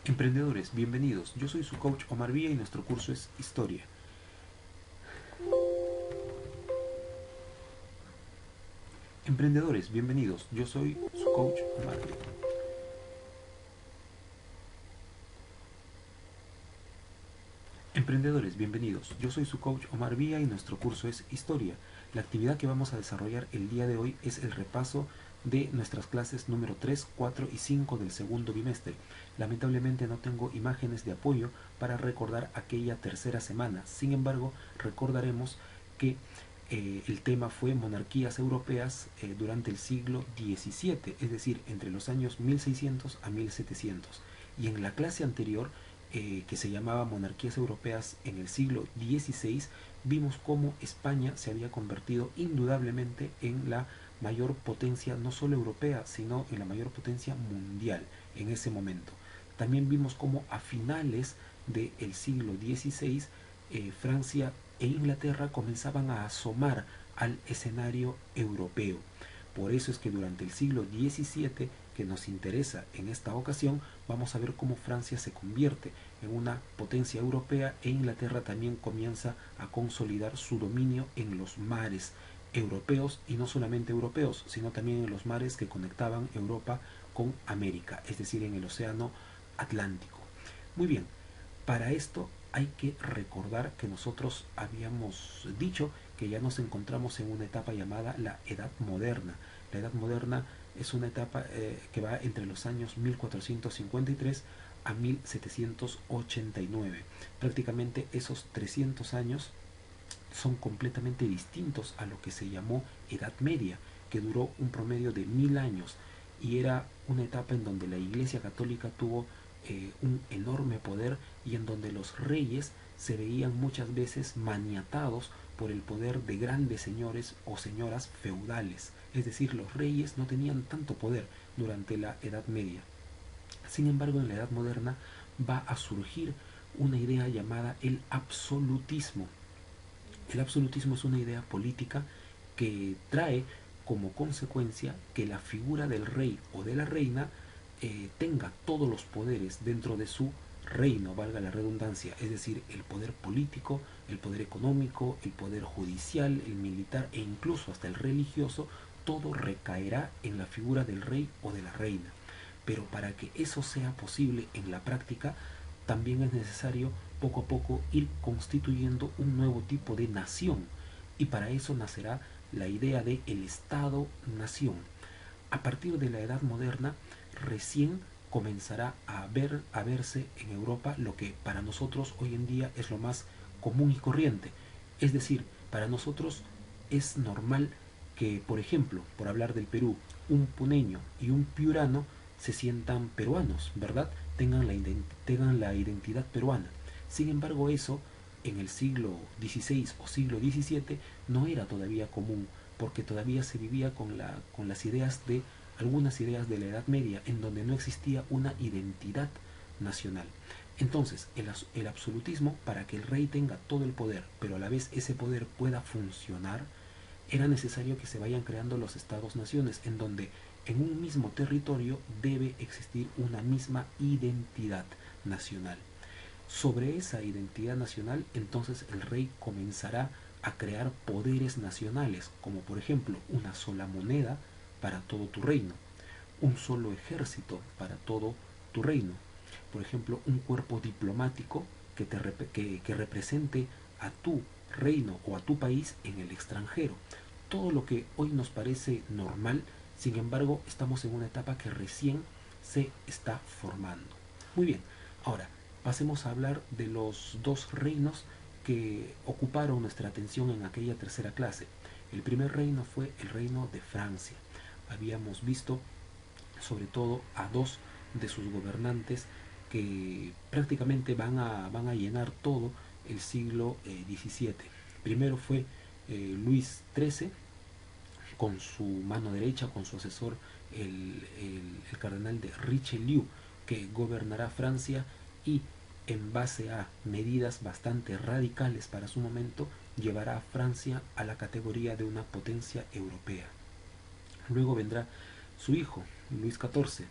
Emprendedores, bienvenidos. Yo soy su coach Omar Villa y nuestro curso es Historia. Emprendedores, bienvenidos. Yo soy su coach Omar Villa. Emprendedores, bienvenidos. Yo soy su coach Omar Villa y nuestro curso es Historia. La actividad que vamos a desarrollar el día de hoy es el repaso de nuestras clases número 3, 4 y 5 del segundo bimestre. Lamentablemente no tengo imágenes de apoyo para recordar aquella tercera semana. Sin embargo, recordaremos que el tema fue monarquías europeas durante el siglo XVII, es decir, entre los años 1600 a 1700. Y en la clase anterior, que se llamaba Monarquías Europeas en el siglo XVI, vimos cómo España se había convertido indudablemente en la mayor potencia, no solo europea, sino en la mayor potencia mundial en ese momento. También vimos cómo a finales del siglo XVI Francia e Inglaterra comenzaban a asomar al escenario europeo. Por eso es que durante el siglo XVII, que nos interesa en esta ocasión, vamos a ver cómo Francia se convierte en una potencia europea e Inglaterra también comienza a consolidar su dominio en los mares europeos, y no solamente europeos, sino también en los mares que conectaban Europa con América, es decir, en el océano Atlántico. Muy bien, para esto hay que recordar que nosotros habíamos dicho que ya nos encontramos en una etapa llamada la Edad Moderna. La Edad Moderna es una etapa que va entre los años 1453 a 1789. Prácticamente esos 300 años son completamente distintos a lo que se llamó Edad Media, que duró un promedio de 1000 años, y era una etapa en donde la Iglesia Católica tuvo un enorme poder y en donde los reyes se veían muchas veces maniatados por el poder de grandes señores o señoras feudales. Es decir, los reyes no tenían tanto poder durante la Edad Media. Sin embargo, en la Edad Moderna va a surgir una idea llamada el absolutismo. El absolutismo es una idea política que trae como consecuencia que la figura del rey o de la reina tenga todos los poderes dentro de su reino, valga la redundancia, es decir, el poder político, el poder económico, el poder judicial, el militar e incluso hasta el religioso. Todo recaerá en la figura del rey o de la reina. Pero para que eso sea posible en la práctica, también es necesario poco a poco ir constituyendo un nuevo tipo de nación, y para eso nacerá la idea de el Estado-nación. A partir de la Edad Moderna recién comenzará a verse en Europa lo que para nosotros hoy en día es lo más común y corriente. Es decir, para nosotros es normal que, por ejemplo, por hablar del Perú, un puneño y un piurano se sientan peruanos, ¿verdad? Tengan la identidad peruana. Sin embargo, eso en el siglo XVI o siglo XVII no era todavía común, porque todavía se vivía con las ideas de algunas ideas de la Edad Media, en donde no existía una identidad nacional. Entonces, el absolutismo, para que el rey tenga todo el poder, pero a la vez ese poder pueda funcionar, era necesario que se vayan creando los estados-naciones, en donde en un mismo territorio debe existir una misma identidad nacional. Sobre esa identidad nacional, entonces el rey comenzará a crear poderes nacionales, como por ejemplo una sola moneda para todo tu reino, un solo ejército para todo tu reino, por ejemplo un cuerpo diplomático que represente a tu reino o a tu país en el extranjero. Todo lo que hoy nos parece normal, sin embargo, estamos en una etapa que recién se está formando. Muy bien, ahora pasemos a hablar de los dos reinos que ocuparon nuestra atención en aquella tercera clase. El primer reino fue el reino de Francia. Habíamos visto sobre todo a dos de sus gobernantes que prácticamente van a llenar todo el siglo XVII. Primero fue Luis XIII, con su mano derecha, con su asesor, el cardenal de Richelieu, que gobernará Francia y en base a medidas bastante radicales para su momento, llevará a Francia a la categoría de una potencia europea. Luego vendrá su hijo, Luis XIV,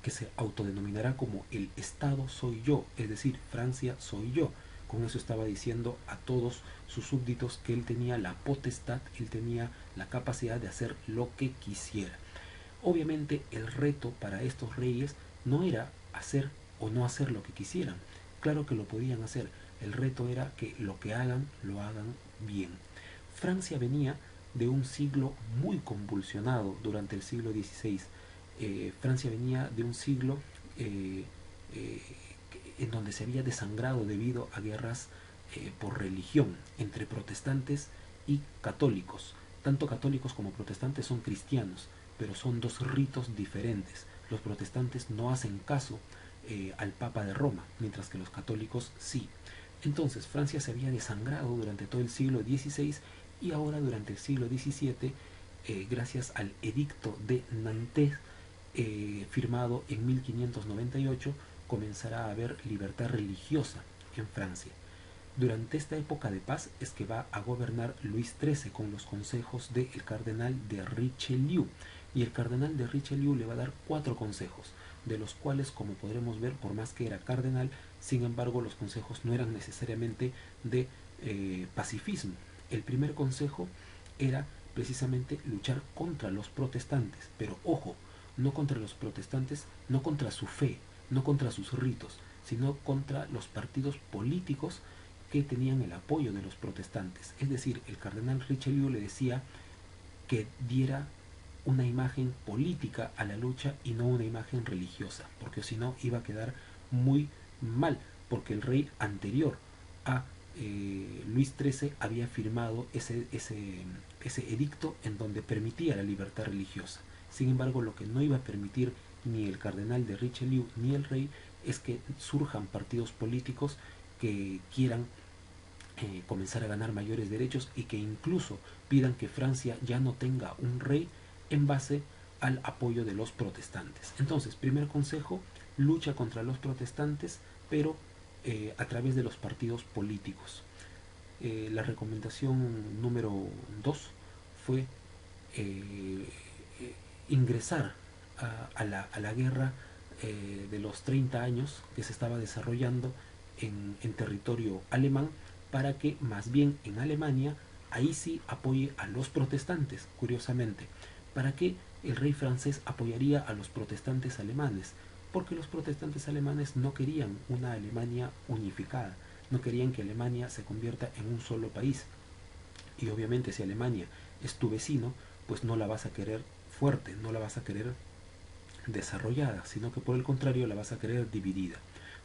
que se autodenominará como el Estado soy yo, es decir, Francia soy yo. Con eso estaba diciendo a todos sus súbditos que él tenía la potestad, él tenía la capacidad de hacer lo que quisiera. Obviamente el reto para estos reyes no era hacer o no hacer lo que quisieran. Claro que lo podían hacer. El reto era que lo que hagan, lo hagan bien. Francia venía de un siglo muy convulsionado durante el siglo XVI. Francia venía de un siglo eh, eh, en donde se había desangrado debido a guerras por religión entre protestantes y católicos. Tanto católicos como protestantes son cristianos, pero son dos ritos diferentes. Los protestantes no hacen caso al Papa de Roma, mientras que los católicos sí. Entonces Francia se había desangrado durante todo el siglo XVI y ahora durante el siglo XVII, gracias al edicto de Nantes, firmado en 1598, comenzará a haber libertad religiosa en Francia. Durante esta época de paz es que va a gobernar Luis XIII con los consejos del cardenal de Richelieu. Y el cardenal de Richelieu le va a dar 4 consejos, de los cuales, como podremos ver, por más que era cardenal, sin embargo los consejos no eran necesariamente de pacifismo. El primer consejo era precisamente luchar contra los protestantes, pero ojo, no contra los protestantes, no contra su fe, no contra sus ritos, sino contra los partidos políticos que tenían el apoyo de los protestantes. Es decir, el cardenal Richelieu le decía que diera una imagen política a la lucha y no una imagen religiosa, porque si no iba a quedar muy mal, porque el rey anterior a Luis XIII había firmado ese edicto en donde permitía la libertad religiosa. Sin embargo, lo que no iba a permitir ni el cardenal de Richelieu ni el rey es que surjan partidos políticos que quieran comenzar a ganar mayores derechos y que incluso pidan que Francia ya no tenga un rey en base al apoyo de los protestantes. Entonces, primer consejo, lucha contra los protestantes, pero a través de los partidos políticos. La recomendación número 2 fue eh, ingresar a la guerra de los 30 años que se estaba desarrollando en territorio alemán, para que más bien en Alemania ahí sí apoye a los protestantes, curiosamente. ¿Para qué el rey francés apoyaría a los protestantes alemanes? Porque los protestantes alemanes no querían una Alemania unificada, no querían que Alemania se convierta en un solo país. Y obviamente si Alemania es tu vecino, pues no la vas a querer fuerte, no la vas a querer desarrollada, sino que por el contrario la vas a querer dividida.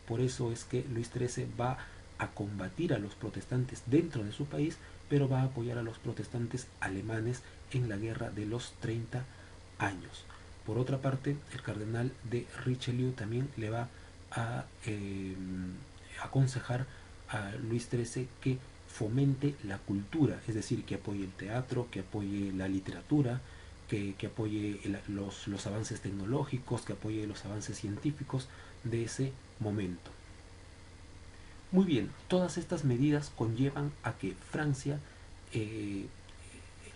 Por eso es que Luis XIII va a combatir a los protestantes dentro de su país, pero va a apoyar a los protestantes alemanes en la guerra de los 30 años. Por otra parte, el cardenal de Richelieu también le va a aconsejar a Luis XIII que fomente la cultura, es decir, que apoye el teatro, que apoye la literatura, que apoye los avances tecnológicos, que apoye los avances científicos de ese momento. Muy bien, todas estas medidas conllevan a que Francia eh,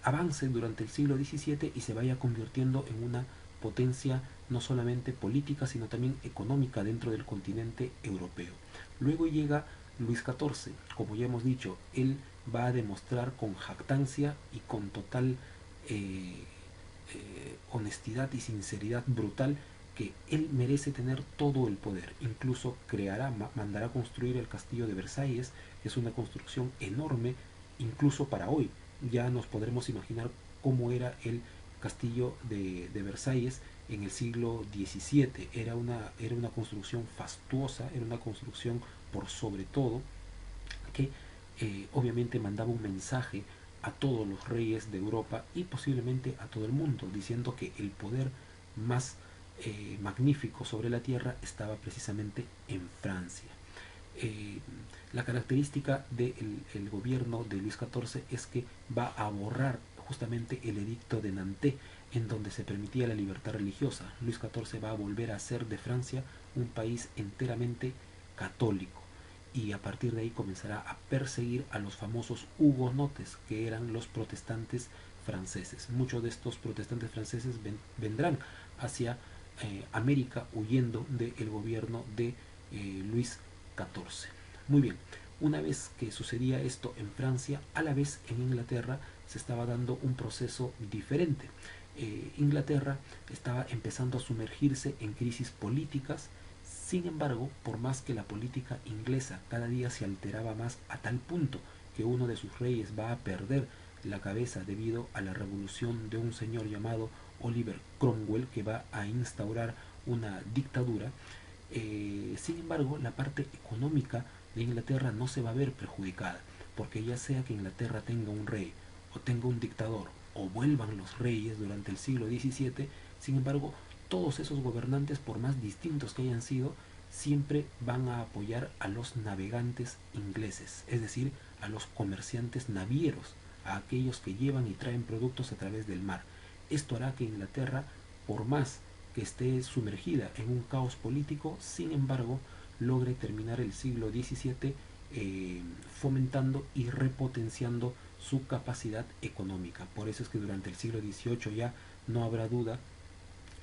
avance durante el siglo XVII y se vaya convirtiendo en una potencia no solamente política, sino también económica dentro del continente europeo. Luego llega Luis XIV, como ya hemos dicho, él va a demostrar con jactancia y con total honestidad y sinceridad brutal que él merece tener todo el poder. Incluso mandará construir el castillo de Versalles, que es una construcción enorme, incluso para hoy. Ya nos podremos imaginar cómo era el castillo de Versalles en el siglo XVII. Era una construcción fastuosa, era una construcción por sobre todo que obviamente mandaba un mensaje a todos los reyes de Europa y posiblemente a todo el mundo, diciendo que el poder más magnífico sobre la tierra estaba precisamente en Francia. La característica del gobierno de Luis XIV es que va a borrar justamente el edicto de Nantes, en donde se permitía la libertad religiosa. Luis XIV va a volver a hacer de Francia un país enteramente católico, y a partir de ahí comenzará a perseguir a los famosos hugonotes, que eran los protestantes franceses. Muchos de estos protestantes franceses vendrán hacia América huyendo del gobierno de Luis XIV. Muy bien, una vez que sucedía esto en Francia, a la vez en Inglaterra se estaba dando un proceso diferente. Inglaterra estaba empezando a sumergirse en crisis políticas. Sin embargo, por más que la política inglesa cada día se alteraba más a tal punto que uno de sus reyes va a perder la cabeza debido a la revolución de un señor llamado Oliver Cromwell, que va a instaurar una dictadura, sin embargo, la parte económica de Inglaterra no se va a ver perjudicada, porque ya sea que Inglaterra tenga un rey o tenga un dictador o vuelvan los reyes durante el siglo XVII, sin embargo, todos esos gobernantes, por más distintos que hayan sido, siempre van a apoyar a los navegantes ingleses, es decir, a los comerciantes navieros, a aquellos que llevan y traen productos a través del mar. Esto hará que Inglaterra, por más que esté sumergida en un caos político, sin embargo, logre terminar el siglo XVII fomentando y repotenciando su capacidad económica. Por eso es que durante el siglo XVIII ya no habrá duda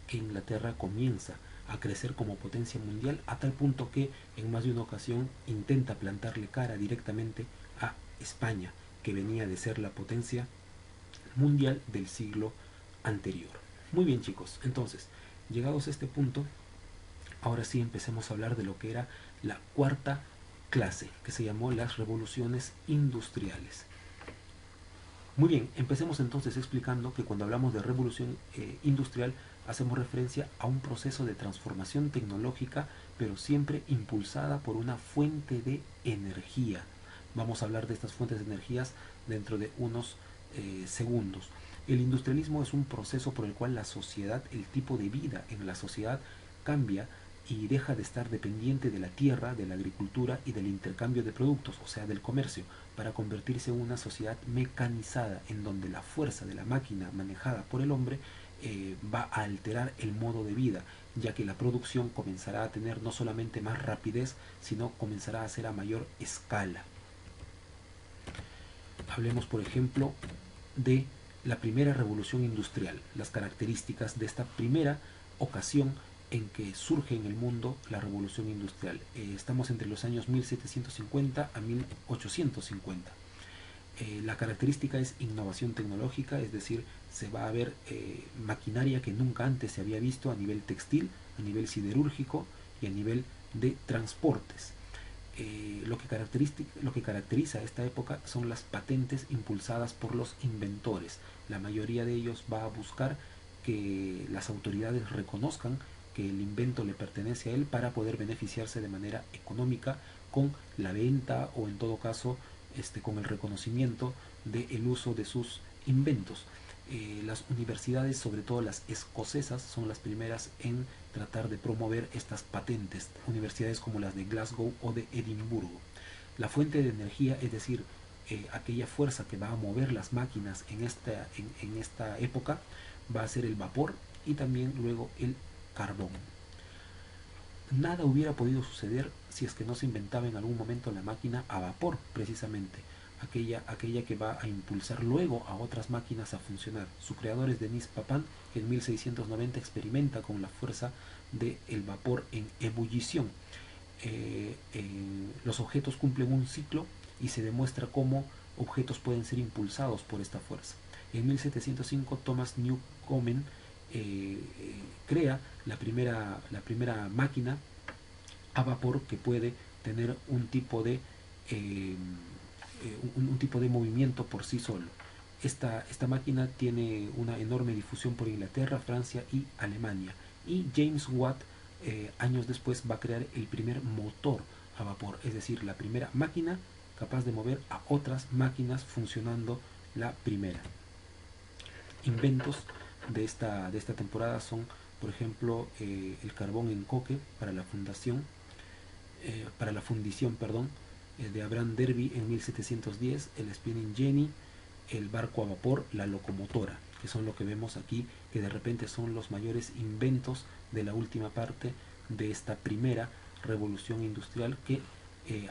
que Inglaterra comienza a crecer como potencia mundial, a tal punto que en más de una ocasión intenta plantarle cara directamente a España, que venía de ser la potencia mundial del siglo anterior. Muy bien, chicos, entonces, llegados a este punto, ahora sí empecemos a hablar de lo que era la cuarta clase, que se llamó las revoluciones industriales. Muy bien, empecemos entonces explicando que cuando hablamos de revolución industrial hacemos referencia a un proceso de transformación tecnológica, pero siempre impulsada por una fuente de energía. Vamos a hablar de estas fuentes de energías dentro de unos segundos. El industrialismo es un proceso por el cual la sociedad, el tipo de vida en la sociedad cambia y deja de estar dependiente de la tierra, de la agricultura y del intercambio de productos, o sea, del comercio, para convertirse en una sociedad mecanizada en donde la fuerza de la máquina manejada por el hombre va a alterar el modo de vida, ya que la producción comenzará a tener no solamente más rapidez, sino comenzará a ser a mayor escala. Hablemos, por ejemplo, de la primera revolución industrial, las características de esta primera ocasión en que surge en el mundo la revolución industrial. Estamos entre los años 1750 a 1850. La característica es innovación tecnológica, es decir, se va a ver maquinaria que nunca antes se había visto a nivel textil, a nivel siderúrgico y a nivel de transportes. Lo que caracteriza esta época son las patentes impulsadas por los inventores. La mayoría de ellos va a buscar que las autoridades reconozcan que el invento le pertenece a él para poder beneficiarse de manera económica con la venta o en todo caso con el reconocimiento del uso de sus inventos. Las universidades, sobre todo las escocesas, son las primeras en tratar de promover estas patentes, universidades como las de Glasgow o de Edimburgo. La fuente de energía, es decir, aquella fuerza que va a mover las máquinas en esta época, va a ser el vapor y también luego el carbón. Nada hubiera podido suceder si es que no se inventaba en algún momento la máquina a vapor, precisamente, aquella que va a impulsar luego a otras máquinas a funcionar. Su creador es Denis Papin, que en 1690 experimenta con la fuerza del vapor en ebullición. Los objetos cumplen un ciclo y se demuestra cómo objetos pueden ser impulsados por esta fuerza. En 1705 Thomas Newcomen crea la primera máquina a vapor que puede tener un tipo de movimiento por sí solo. Esta máquina tiene una enorme difusión por Inglaterra, Francia y Alemania. Y James Watt años después va a crear el primer motor a vapor, es decir, la primera máquina capaz de mover a otras máquinas funcionando la primera. Inventos de esta temporada son, por ejemplo, el carbón en coque para la fundición, de Abraham Derby en 1710, el spinning jenny, el barco a vapor, la locomotora, que son lo que vemos aquí, que de repente son los mayores inventos de la última parte de esta primera revolución industrial que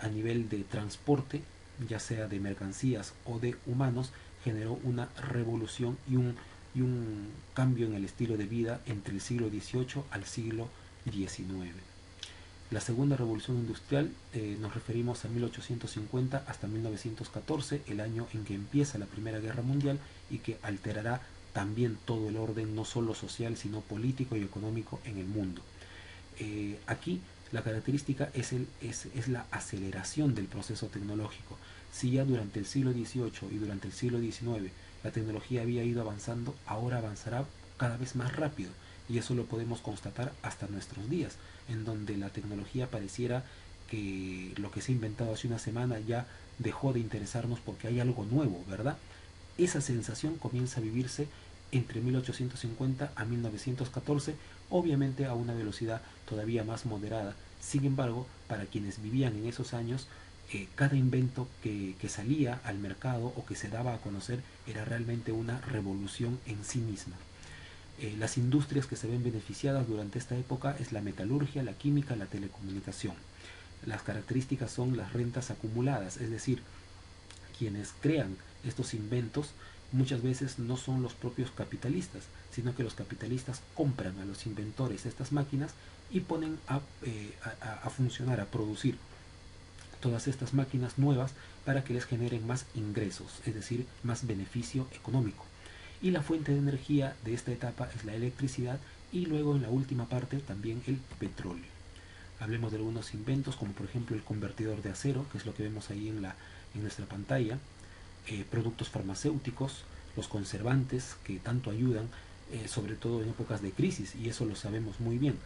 a nivel de transporte, ya sea de mercancías o de humanos, generó una revolución y un y un cambio en el estilo de vida entre el siglo XVIII al siglo XIX. La segunda revolución industrial nos referimos a 1850 hasta 1914, el año en que empieza la Primera Guerra Mundial y que alterará también todo el orden, no solo social, sino político y económico en el mundo. Aquí la característica es la aceleración del proceso tecnológico. Si ya durante el siglo XVIII y durante el siglo XIX la tecnología había ido avanzando, ahora avanzará cada vez más rápido. Y eso lo podemos constatar hasta nuestros días, en donde la tecnología pareciera que lo que se ha inventado hace una semana ya dejó de interesarnos porque hay algo nuevo, ¿verdad? Esa sensación comienza a vivirse entre 1850 a 1914, obviamente a una velocidad todavía más moderada. Sin embargo, para quienes vivían en esos años, cada invento que salía al mercado o que se daba a conocer era realmente una revolución en sí misma. Las industrias que se ven beneficiadas durante esta época es la metalurgia, la química, la telecomunicación. Las características son las rentas acumuladas, es decir, quienes crean estos inventos muchas veces no son los propios capitalistas, sino que los capitalistas compran a los inventores estas máquinas y ponen a funcionar, a producir todas estas máquinas nuevas para que les generen más ingresos, es decir, más beneficio económico. Y la fuente de energía de esta etapa es la electricidad y luego en la última parte también el petróleo. Hablemos de algunos inventos como por ejemplo el convertidor de acero, que es lo que vemos ahí en nuestra pantalla, productos farmacéuticos, los conservantes que tanto ayudan, sobre todo en épocas de crisis, y eso lo sabemos muy bien.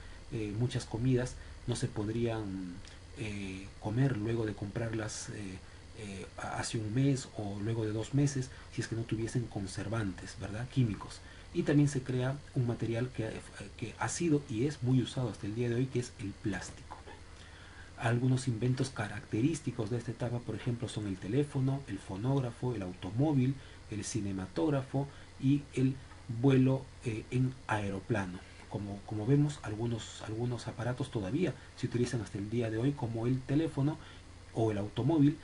Muchas comidas no se podrían comer luego de comprarlas hace un mes o luego de 2 meses si es que no tuviesen conservantes, ¿verdad? Químicos. Y también se crea un material que ha sido y es muy usado hasta el día de hoy, que es el plástico. Algunos inventos característicos de esta etapa, por ejemplo, son el teléfono, el fonógrafo, el automóvil, el cinematógrafo y el vuelo en aeroplano. Como vemos, algunos aparatos todavía se utilizan hasta el día de hoy, como el teléfono o el automóvil.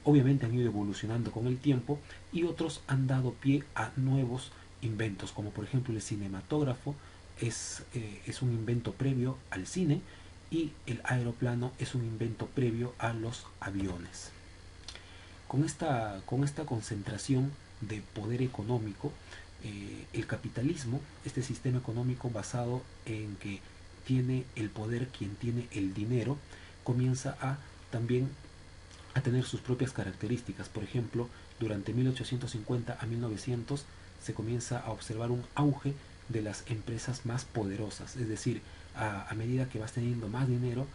Obviamente han ido evolucionando con el tiempo y otros han dado pie a nuevos inventos, como por ejemplo el cinematógrafo es un invento previo al cine, y el aeroplano es un invento previo a los aviones. Con esta concentración de poder económico, el capitalismo, este sistema económico basado en que tiene el poder quien tiene el dinero, comienza también a tener sus propias características. Por ejemplo, durante 1850 a 1900 se comienza a observar un auge de las empresas más poderosas, es decir, a medida que vas teniendo más dinero,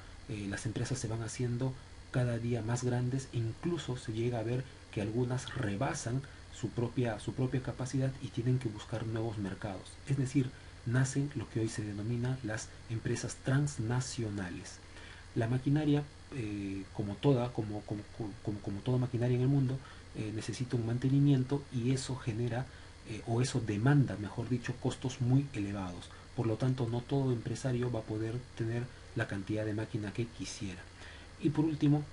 las empresas se van haciendo cada día más grandes, incluso se llega a ver que algunas rebasan su propia capacidad y tienen que buscar nuevos mercados. Es decir, nacen lo que hoy se denomina las empresas transnacionales. La maquinaria, como toda maquinaria en el mundo, necesita un mantenimiento, y eso genera, o eso demanda, mejor dicho, costos muy elevados. Por lo tanto, no todo empresario va a poder tener la cantidad de máquina que quisiera. Y por último,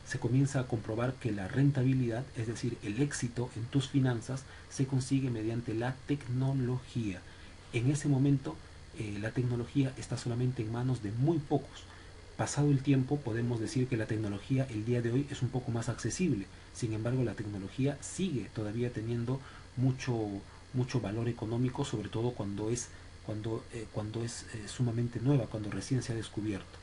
se comienza a comprobar que la rentabilidad, es decir, el éxito en tus finanzas, se consigue mediante la tecnología. En ese momento, la tecnología está solamente en manos de muy pocos. Pasado el tiempo, podemos decir que la tecnología el día de hoy es un poco más accesible. Sin embargo, la tecnología sigue todavía teniendo mucho valor económico, sobre todo cuando es sumamente nueva, cuando recién se ha descubierto.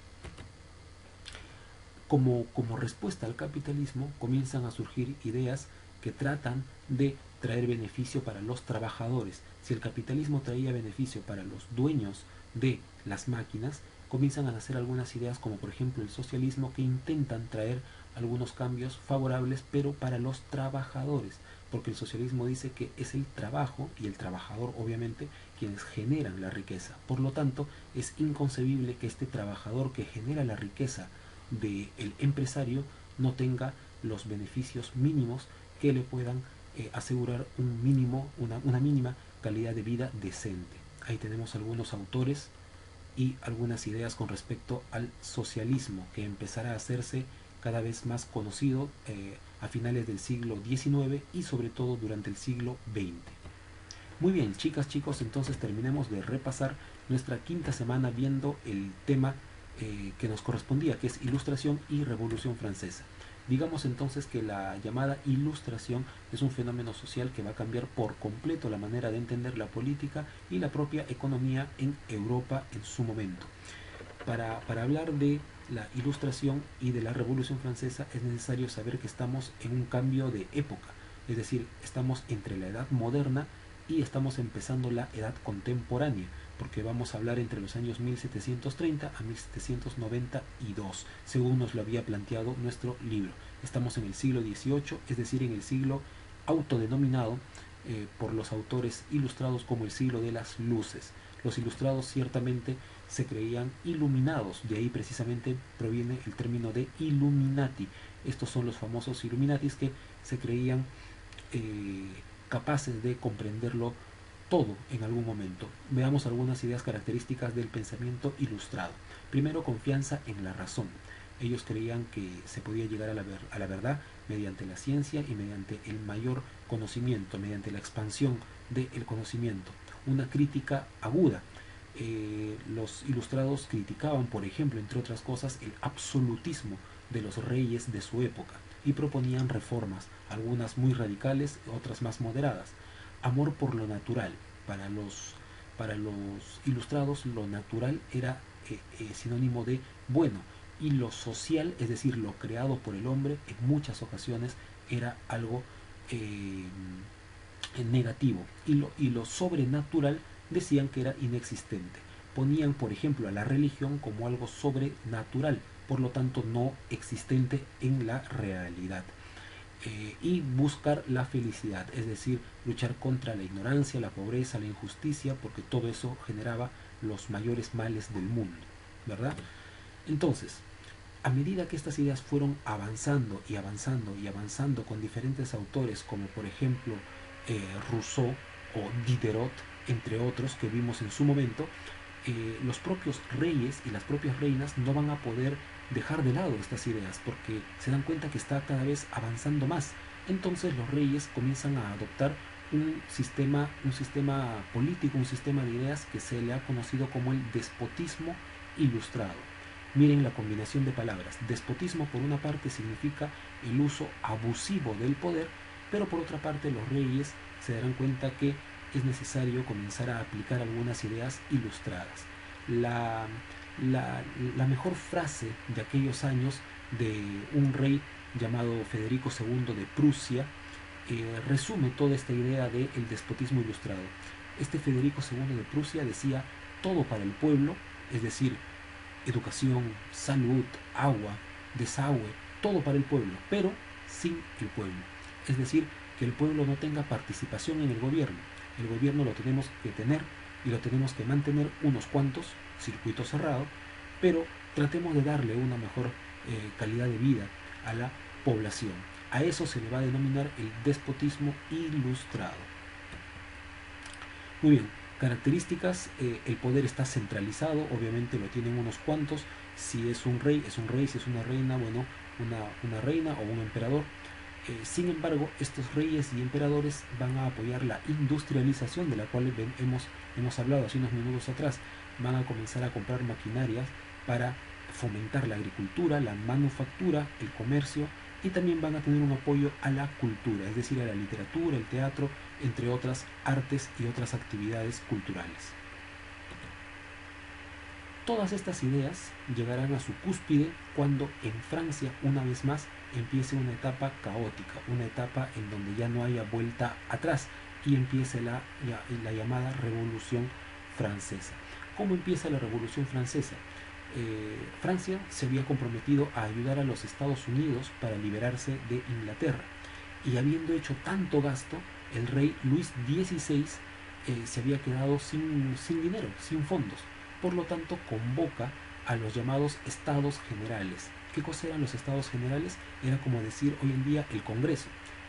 Como respuesta al capitalismo, comienzan a surgir ideas que tratan de traer beneficio para los trabajadores. Si el capitalismo traía beneficio para los dueños de las máquinas, comienzan a nacer algunas ideas como por ejemplo el socialismo, que intentan traer algunos cambios favorables pero para los trabajadores, porque el socialismo dice que es el trabajo y el trabajador obviamente quienes generan la riqueza. Por lo tanto, es inconcebible que este trabajador que genera la riqueza del empresario no tenga los beneficios mínimos que le puedan asegurar una mínima calidad de vida decente. Ahí tenemos algunos autores y algunas ideas con respecto al socialismo, que empezará a hacerse cada vez más conocido a finales del siglo XIX y sobre todo durante el siglo XX. Muy bien, chicas, chicos, entonces terminemos de repasar nuestra quinta semana viendo el tema que nos correspondía, que es Ilustración y Revolución Francesa. Digamos entonces que la llamada Ilustración es un fenómeno social que va a cambiar por completo la manera de entender la política y la propia economía en Europa en su momento. Para hablar de la Ilustración y de la Revolución Francesa es necesario saber que estamos en un cambio de época, es decir, estamos entre la edad moderna y estamos empezando la edad contemporánea, porque vamos a hablar entre los años 1730 a 1792, según nos lo había planteado nuestro libro. Estamos en el siglo XVIII, es decir, en el siglo autodenominado por los autores ilustrados como el siglo de las luces. Los ilustrados ciertamente se creían iluminados, de ahí precisamente proviene el término de Illuminati. Estos son los famosos Illuminatis que se creían capaces de comprenderlo todo en algún momento. Veamos algunas ideas características del pensamiento ilustrado. Primero, confianza en la razón. Ellos creían que se podía llegar a la verdad mediante la ciencia y mediante el mayor conocimiento, mediante la expansión del conocimiento. Una crítica aguda. Los ilustrados criticaban, por ejemplo, entre otras cosas, el absolutismo de los reyes de su época y proponían reformas, algunas muy radicales, otras más moderadas. Amor por lo natural. Para los ilustrados, lo natural era sinónimo de bueno, y lo social, es decir, lo creado por el hombre, en muchas ocasiones era algo negativo, y lo sobrenatural decían que era inexistente. Ponían, por ejemplo, a la religión como algo sobrenatural, por lo tanto no existente en la realidad. Y buscar la felicidad, es decir, luchar contra la ignorancia, la pobreza, la injusticia, porque todo eso generaba los mayores males del mundo, ¿verdad? Entonces, a medida que estas ideas fueron avanzando y avanzando y avanzando con diferentes autores, como por ejemplo Rousseau o Diderot, entre otros que vimos en su momento, los propios reyes y las propias reinas no van a poder dejar de lado estas ideas porque se dan cuenta que está cada vez avanzando más. Entonces los reyes comienzan a adoptar un sistema político, un sistema de ideas que se le ha conocido como el despotismo ilustrado. Miren la combinación de palabras. Despotismo, por una parte, significa el uso abusivo del poder, pero por otra parte los reyes se darán cuenta que es necesario comenzar a aplicar algunas ideas ilustradas. La mejor frase de aquellos años de un rey llamado Federico II de Prusia resume toda esta idea del despotismo ilustrado. Este Federico II de Prusia decía todo para el pueblo, es decir, educación, salud, agua, desagüe, todo para el pueblo, pero sin el pueblo. Es decir, que el pueblo no tenga participación en el gobierno. El gobierno lo tenemos que tener y lo tenemos que mantener unos cuantos, circuito cerrado, pero tratemos de darle una mejor calidad de vida a la población. A eso se le va a denominar el despotismo ilustrado. Muy bien, características: el poder está centralizado, obviamente lo tienen unos cuantos. Si es un rey, es un rey; si es una reina, bueno, una reina o un emperador. Sin embargo, estos reyes y emperadores van a apoyar la industrialización, de la cual hemos hablado hace unos minutos atrás. Van a comenzar a comprar maquinarias para fomentar la agricultura, la manufactura, el comercio, y también van a tener un apoyo a la cultura, es decir, a la literatura, el teatro, entre otras artes y otras actividades culturales. Todas estas ideas llegarán a su cúspide cuando en Francia, una vez más, empiece una etapa caótica, una etapa en donde ya no haya vuelta atrás y empiece la llamada Revolución Francesa. ¿Cómo empieza la Revolución Francesa? Francia se había comprometido a ayudar a los Estados Unidos para liberarse de Inglaterra, y habiendo hecho tanto gasto, el rey Luis XVI se había quedado sin dinero, sin fondos. Por lo tanto, convoca a los llamados Estados Generales. ¿Qué cosa eran los Estados Generales? Era como decir hoy en día el Congreso.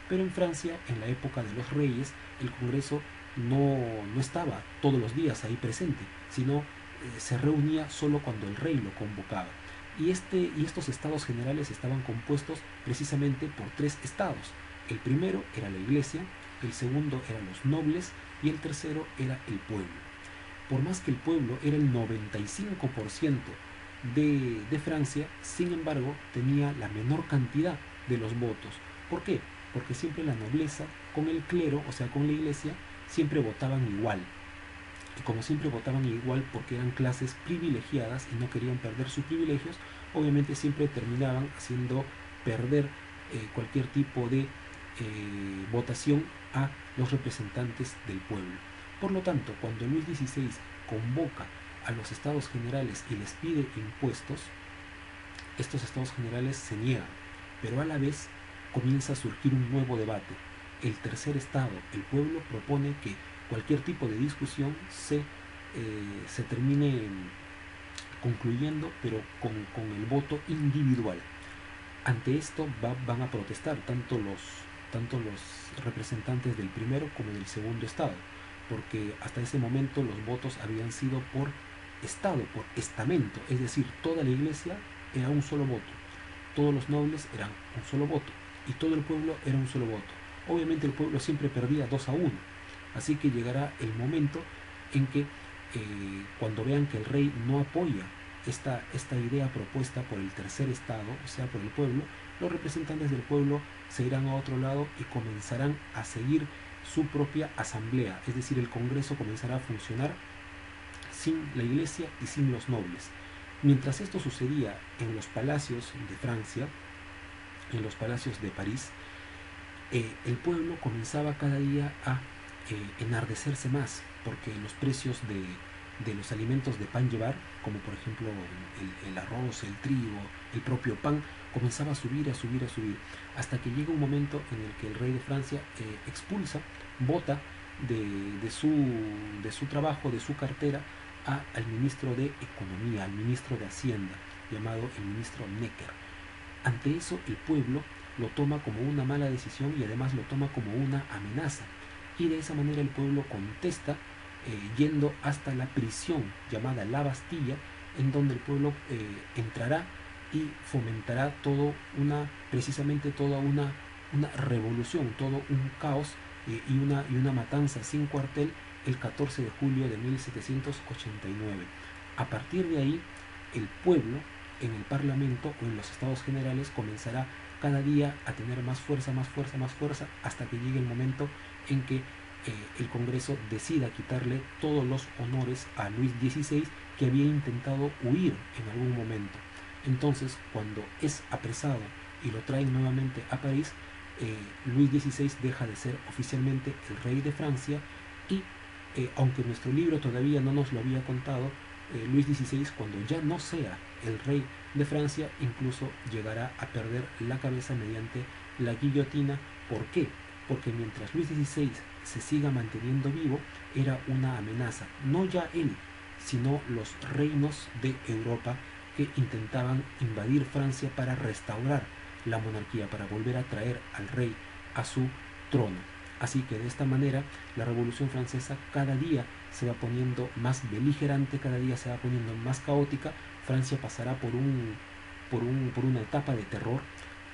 Pero en Francia, en la época de los reyes, el Congreso no estaba todos los días ahí presente, sino se reunía solo cuando el rey lo convocaba. y estos estados generales estaban compuestos precisamente por tres estados. El primero era la iglesia, el segundo eran los nobles y el tercero era el pueblo. Por más que el pueblo era el 95% de Francia, sin embargo tenía la menor cantidad de los votos. ¿Por qué? Porque siempre la nobleza con el clero, o sea con la iglesia, siempre votaban igual. Y como siempre votaban igual porque eran clases privilegiadas y no querían perder sus privilegios, obviamente siempre terminaban haciendo perder cualquier tipo de votación a los representantes del pueblo. Por lo tanto, cuando Luis XVI convoca a los estados generales y les pide impuestos, estos estados generales se niegan, pero a la vez comienza a surgir un nuevo debate. El tercer estado, el pueblo, propone que cualquier tipo de discusión se termine concluyendo, pero con el voto individual. Ante esto van a protestar tanto los representantes del primero como del segundo estado, porque hasta ese momento los votos habían sido por estado, por estamento, es decir, toda la iglesia era un solo voto, todos los nobles eran un solo voto y todo el pueblo era un solo voto. Obviamente el pueblo siempre perdía 2-1, así que llegará el momento en que cuando vean que el rey no apoya esta idea propuesta por el tercer estado, o sea, por el pueblo, los representantes del pueblo se irán a otro lado y comenzarán a seguir su propia asamblea, es decir, el Congreso comenzará a funcionar sin la iglesia y sin los nobles. Mientras esto sucedía en los palacios de Francia, en los palacios de París, el pueblo comenzaba cada día a enardecerse más, porque los precios de los alimentos de pan llevar, como por ejemplo el arroz, el trigo, el propio pan, comenzaba a subir, a subir, a subir, hasta que llega un momento en el que el rey de Francia expulsa, bota de su trabajo, de su cartera, al ministro de Economía, al ministro de Hacienda, llamado el ministro Necker. Ante eso, el pueblo lo toma como una mala decisión y además lo toma como una amenaza. Y de esa manera el pueblo contesta yendo hasta la prisión llamada la Bastilla, en donde el pueblo entrará y fomentará precisamente toda una revolución, todo un caos y una matanza sin cuartel el 14 de julio de 1789. A partir de ahí, el pueblo en el Parlamento o en los Estados Generales comenzará cada día a tener más fuerza, más fuerza, más fuerza, hasta que llegue el momento en que el Congreso decida quitarle todos los honores a Luis XVI, que había intentado huir en algún momento. Entonces, cuando es apresado y lo traen nuevamente a París, Luis XVI deja de ser oficialmente el rey de Francia y, aunque nuestro libro todavía no nos lo había contado, Luis XVI, cuando ya no sea el rey de Francia, incluso llegará a perder la cabeza mediante la guillotina. ¿Por qué? Porque mientras Luis XVI se siga manteniendo vivo, era una amenaza, no ya él, sino los reinos de Europa que intentaban invadir Francia para restaurar la monarquía, para volver a traer al rey a su trono. Así que de esta manera la Revolución Francesa cada día se va poniendo más beligerante, cada día se va poniendo más caótica. Francia pasará por una etapa de terror,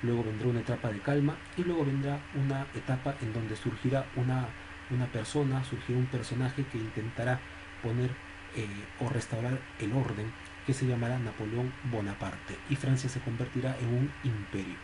luego vendrá una etapa de calma y luego vendrá una etapa en donde surgirá surgirá un personaje que intentará poner o restaurar el orden, que se llamará Napoleón Bonaparte, y Francia se convertirá en un imperio.